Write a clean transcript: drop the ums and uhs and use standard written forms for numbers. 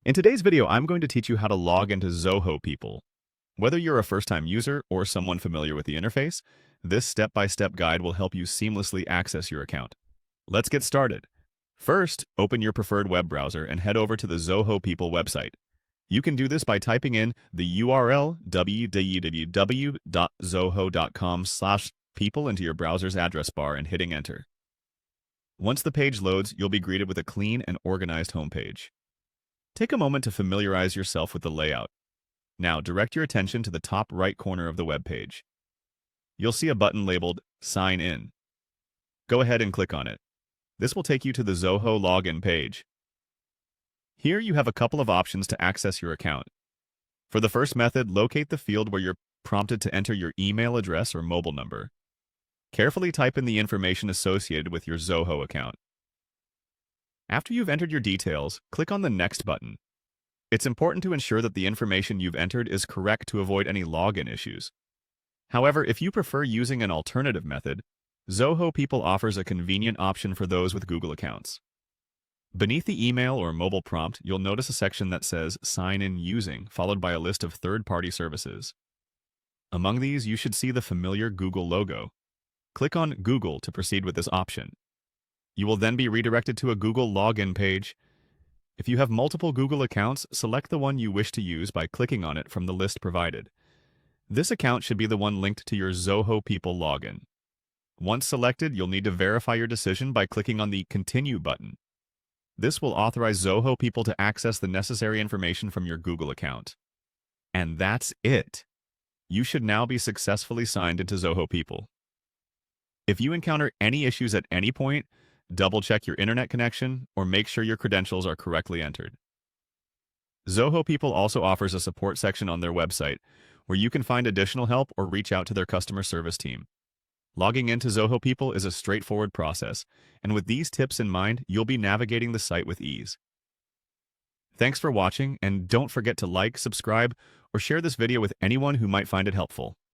In today's video, I'm going to teach you how to log into Zoho People. Whether you're a first-time user or someone familiar with the interface, this step-by-step guide will help you seamlessly access your account. Let's get started. First, open your preferred web browser and head over to the Zoho People website. You can do this by typing in the URL www.zoho.com/people into your browser's address bar and hitting enter. Once the page loads, you'll be greeted with a clean and organized homepage. Take a moment to familiarize yourself with the layout. Now, direct your attention to the top right corner of the web page. You'll see a button labeled Sign In. Go ahead and click on it. This will take you to the Zoho login page. Here you have a couple of options to access your account. For the first method, locate the field where you're prompted to enter your email address or mobile number. Carefully type in the information associated with your Zoho account. After you've entered your details, click on the Next button. It's important to ensure that the information you've entered is correct to avoid any login issues. However, if you prefer using an alternative method, Zoho People offers a convenient option for those with Google accounts. Beneath the email or mobile prompt, you'll notice a section that says Sign In Using, followed by a list of third-party services. Among these, you should see the familiar Google logo. Click on Google to proceed with this option. You will then be redirected to a Google login page. If you have multiple Google accounts, select the one you wish to use by clicking on it from the list provided. This account should be the one linked to your Zoho People login. Once selected, you'll need to verify your decision by clicking on the Continue button. This will authorize Zoho People to access the necessary information from your Google account. And that's it. You should now be successfully signed into Zoho People. If you encounter any issues at any point, double-check your internet connection or make sure your credentials are correctly entered. Zoho People also offers a support section on their website where you can find additional help or reach out to their customer service team. Logging into Zoho People is a straightforward process, and with these tips in mind, you'll be navigating the site with ease. Thanks for watching, and don't forget to like, subscribe, or share this video with anyone who might find it helpful.